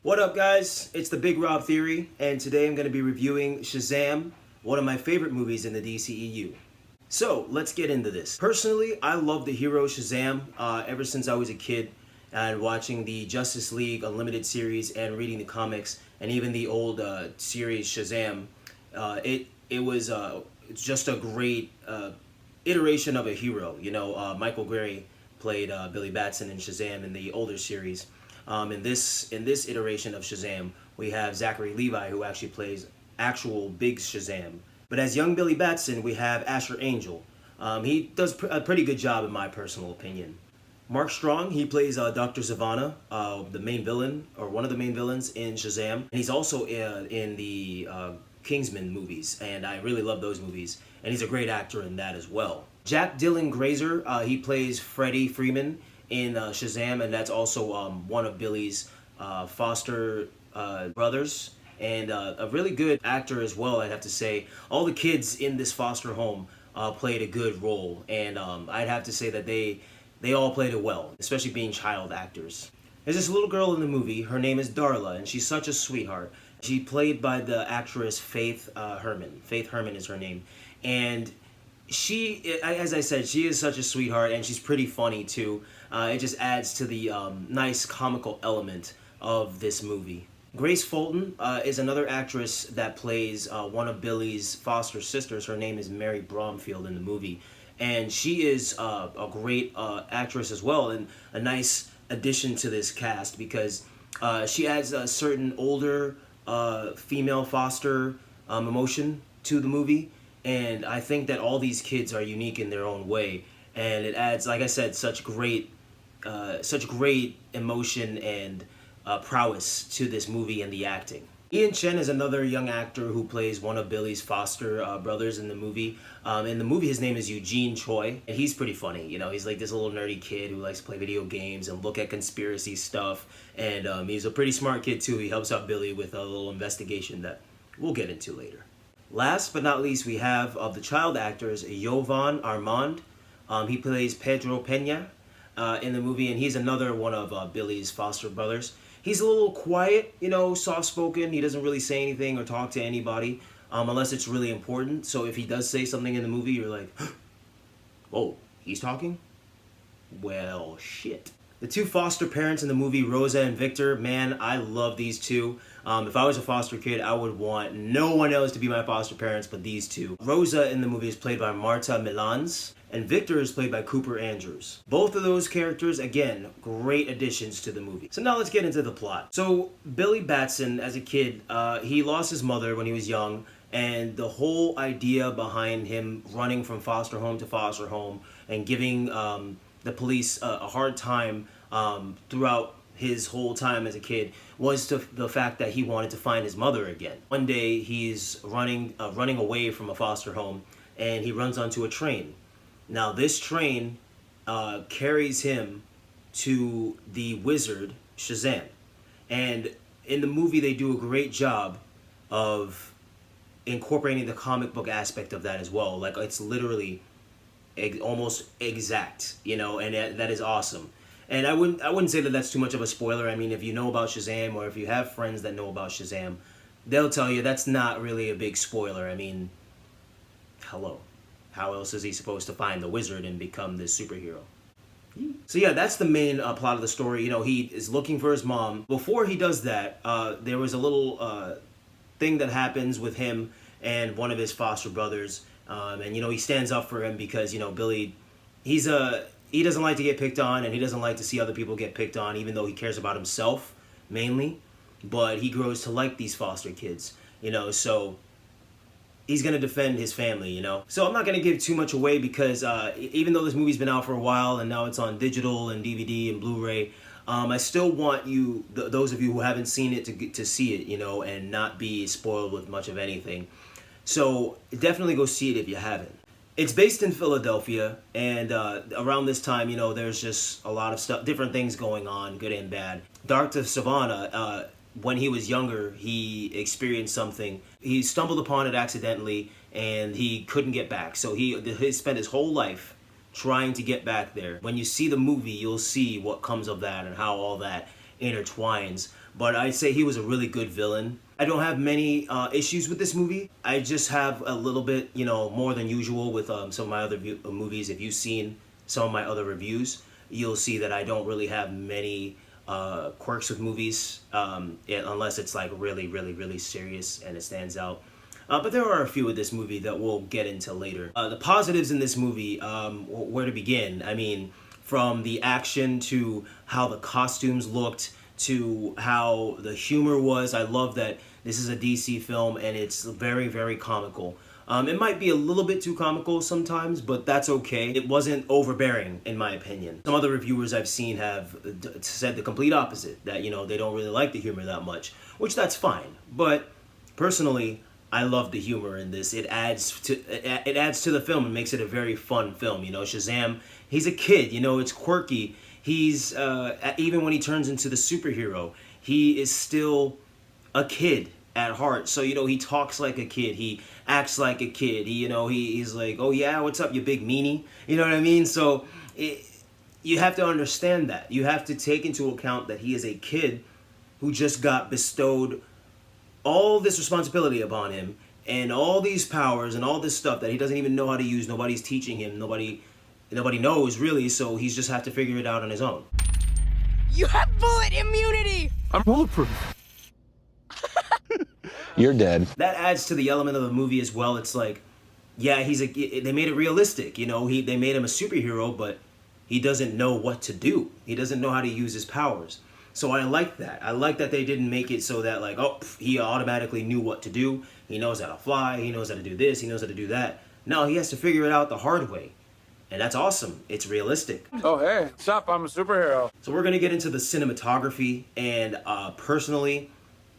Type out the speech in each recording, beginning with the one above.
What up, guys? It's the Big Rob Theory, and today I'm going to be reviewing Shazam, one of my favorite movies in the DCEU. So, let's get into this. Personally, I love the hero Shazam ever since I was a kid, and watching the Justice League Unlimited series and reading the comics, and even the old series Shazam. It was just a great iteration of a hero. Michael Gray played Billy Batson in Shazam in the older series. In this iteration of Shazam, we have Zachary Levi, who actually plays actual big Shazam. But as young Billy Batson, we have Asher Angel. He does a pretty good job, in my personal opinion. Mark Strong, he plays Dr. Savannah, the main villain, or one of the main villains in Shazam. And he's also in the Kingsman movies, and I really love those movies. And he's a great actor in that as well. Jack Dylan Grazer, he plays Freddie Freeman in Shazam, and that's also one of Billy's foster brothers, and a really good actor as well, I'd have to say. All the kids in this foster home played a good role, and I'd have to say that they all played it well, especially being child actors. There's this little girl in the movie. Her name is Darla, and she's such a sweetheart. She's played by the actress Faith Herman. Faith Herman is her name, and she, as I said, she is such a sweetheart, and she's pretty funny too. It just adds to the nice comical element of this movie. Grace Fulton is another actress that plays one of Billy's foster sisters. Her name is Mary Bromfield in the movie, and she is a great actress as well, and a nice addition to this cast because she adds a certain older female foster emotion to the movie. And I think that all these kids are unique in their own way, and it adds, like I said, such great emotion and prowess to this movie and the acting. Ian Chen is another young actor who plays one of Billy's foster brothers in the movie. In the movie, his name is Eugene Choi, and he's pretty funny. He's like this little nerdy kid who likes to play video games and look at conspiracy stuff, and he's a pretty smart kid too. He helps out Billy with a little investigation that we'll get into later. Last but not least, we have of the child actors, Jovan Armand. He plays Pedro Pena in the movie, and he's another one of Billy's foster brothers. He's a little quiet, soft-spoken. He doesn't really say anything or talk to anybody unless it's really important. So if he does say something in the movie, you're like, oh, he's talking? Well, shit. The two foster parents in the movie, Rosa and Victor, man, I love these two. If I was a foster kid, I would want no one else to be my foster parents but these two. Rosa in the movie is played by Marta Milans, and Victor is played by Cooper Andrews. Both of those characters, again, great additions to the movie. So now let's get into the plot. So Billy Batson, as a kid, he lost his mother when he was young, and the whole idea behind him running from foster home to foster home and giving the police a hard time throughout his whole time as a kid was to the fact that he wanted to find his mother again. One day he's running away from a foster home, and he runs onto a train. Now this train carries him to the wizard Shazam, and in the movie they do a great job of incorporating the comic book aspect of that as well. Like, it's literally almost exact, and that is awesome. And I wouldn't say that that's too much of a spoiler. I mean, if you know about Shazam, or if you have friends that know about Shazam, they'll tell you that's not really a big spoiler. I mean, hello. How else is he supposed to find the wizard and become this superhero? So yeah, that's the main plot of the story. He is looking for his mom. Before he does that, there was a little thing that happens with him and one of his foster brothers. And he stands up for him because Billy, he doesn't like to get picked on, and he doesn't like to see other people get picked on, even though he cares about himself mainly. But he grows to like these foster kids, so he's gonna defend his family, So I'm not gonna give too much away because even though this movie's been out for a while and now it's on digital and DVD and Blu-ray, I still want you, those of you who haven't seen it, to see it, and not be spoiled with much of anything. So definitely go see it if you haven't. It's based in Philadelphia, and around this time, there's just a lot of stuff, different things going on, good and bad. Dr. Savannah, when he was younger, he experienced something. He stumbled upon it accidentally, and he couldn't get back. So he spent his whole life trying to get back there. When you see the movie, you'll see what comes of that and how all that intertwines. But I'd say he was a really good villain. I don't have many issues with this movie. I just have a little bit, you know, more than usual with some of my other movies. If you've seen some of my other reviews, you'll see that I don't really have many quirks with movies, unless it's like really, really, really serious and it stands out. But there are a few with this movie that we'll get into later. The positives in this movie, where to begin? I mean, from the action to how the costumes looked to how the humor was. I love that this is a DC film and it's very, very comical. It might be a little bit too comical sometimes, but that's okay. It wasn't overbearing, in my opinion. Some other reviewers I've seen have said the complete opposite, that, you know, they don't really like the humor that much, which that's fine. But personally, I love the humor in this. It adds to the film and makes it a very fun film. You know, Shazam, he's a kid, you know, it's quirky. He's, even when he turns into the superhero, he is still a kid at heart. So, you know, he talks like a kid. He acts like a kid. He's like, oh yeah, what's up, you big meanie? You know what I mean? So you have to understand that. You have to take into account that he is a kid who just got bestowed all this responsibility upon him and all these powers and all this stuff that he doesn't even know how to use. Nobody's teaching him. Nobody knows really, so he's just have to figure it out on his own. You have bullet immunity! I'm bulletproof. You're dead. That adds to the element of the movie as well. It's like, yeah, they made it realistic, you know, they made him a superhero, but he doesn't know what to do. He doesn't know how to use his powers. So I like that. I like that they didn't make it so that like, oh, he automatically knew what to do. He knows how to fly. He knows how to do this. He knows how to do that. No, he has to figure it out the hard way. And that's awesome. It's realistic. Oh, hey, what's up? I'm a superhero. So we're going to get into the cinematography. And personally,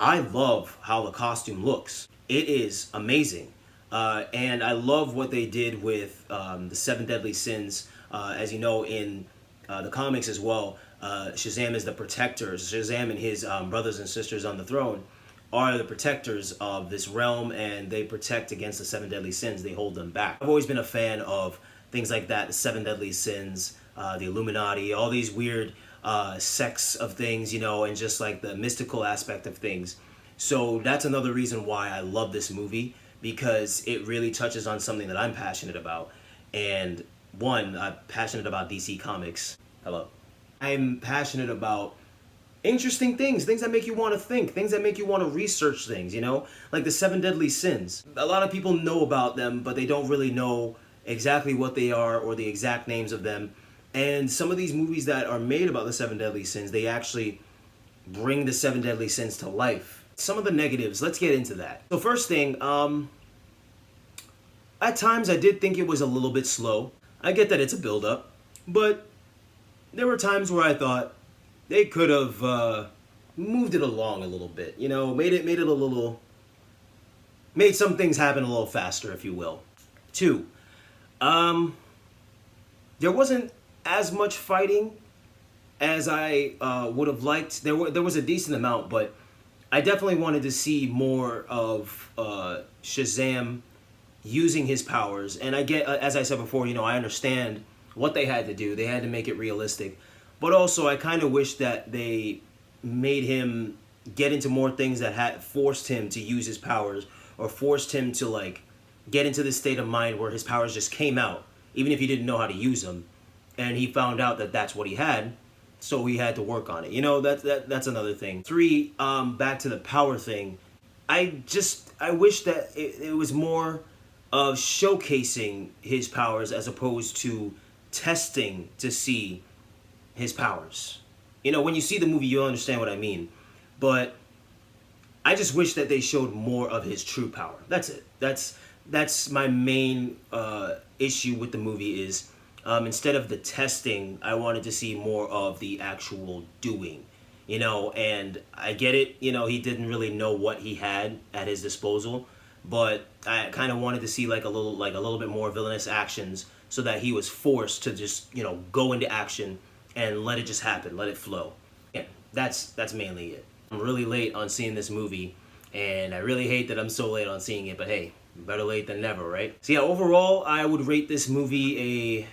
I love how the costume looks. It is amazing. And I love what they did with the 7 Deadly Sins. As you know, in the comics as well, Shazam is the protectors. Shazam and his brothers and sisters on the throne are the protectors of this realm, and they protect against the 7 Deadly Sins. They hold them back. I've always been a fan of things like that, the 7 Deadly Sins, the Illuminati, all these weird sects of things, you know, and just like the mystical aspect of things. So that's another reason why I love this movie, because it really touches on something that I'm passionate about. And one, I'm passionate about DC Comics. Hello. I'm passionate about interesting things that make you want to think, things that make you want to research things, you know? Like the 7 Deadly Sins. A lot of people know about them, but they don't really know exactly what they are or the exact names of them. And some of these movies that are made about the 7 Deadly Sins, they actually bring the 7 Deadly Sins to life. Some of the negatives, let's get into that. So first thing, at times I did think it was a little bit slow. I get that it's a build-up, but there were times where I thought they could have moved it along a little bit, you know, made some things happen a little faster, if you will. 2, there wasn't as much fighting as I would have liked. There was a decent amount, but I definitely wanted to see more of Shazam using his powers. And I get, as I said before, you know, I understand what they had to do. They had to make it realistic. But also, I kind of wish that they made him get into more things that had forced him to use his powers, or forced him to, like, get into this state of mind where his powers just came out, even if he didn't know how to use them. And he found out that that's what he had, so he had to work on it. You know, that's another thing. 3, back to the power thing. I wish that it was more of showcasing his powers as opposed to testing to see his powers. You know, when you see the movie, you'll understand what I mean. But I just wish that they showed more of his true power. That's it. That's my main issue with the movie is instead of the testing, I wanted to see more of the actual doing. You know, and I get it. You know, he didn't really know what he had at his disposal, but I kind of wanted to see like a little bit more villainous actions, so that he was forced to just, you know, go into action and let it just happen, let it flow. Yeah, that's mainly it. I'm really late on seeing this movie, and I really hate that I'm so late on seeing it, but hey, better late than never, right? So yeah, overall, I would rate this movie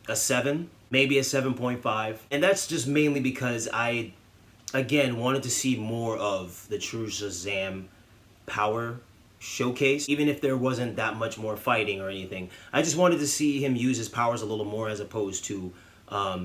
a 7, maybe a 7.5. And that's just mainly because I, again, wanted to see more of the true Shazam power showcase, even if there wasn't that much more fighting or anything. I just wanted to see him use his powers a little more as opposed to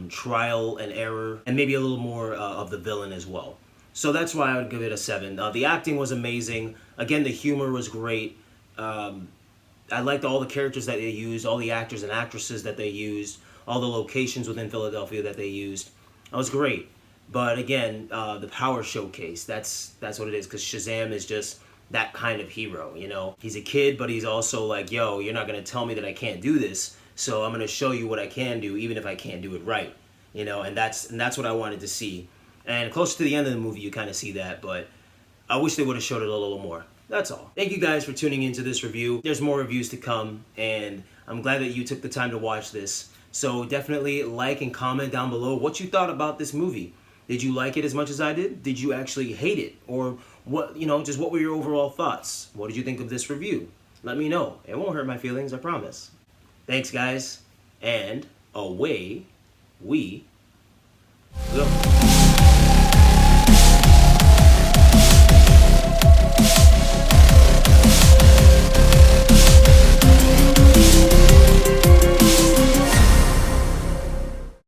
trial and error, and maybe a little more of the villain as well. So that's why I would give it a 7. The acting was amazing. Again, the humor was great. I liked all the characters that they used, all the actors and actresses that they used, all the locations within Philadelphia that they used. It was great. But again, the power showcase, that's what it is, because Shazam is just that kind of hero, you know? He's a kid, but he's also like, yo, you're not going to tell me that I can't do this, so I'm going to show you what I can do, even if I can't do it right, you know? And that's what I wanted to see. And close to the end of the movie, you kind of see that, but I wish they would have showed it a little more. That's all. Thank you guys for tuning into this review. There's more reviews to come, and I'm glad that you took the time to watch this. So definitely like and comment down below what you thought about this movie. Did you like it as much as I did? Did you actually hate it? Or what, you know, just what were your overall thoughts? What did you think of this review? Let me know. It won't hurt my feelings, I promise. Thanks, guys, and away we go.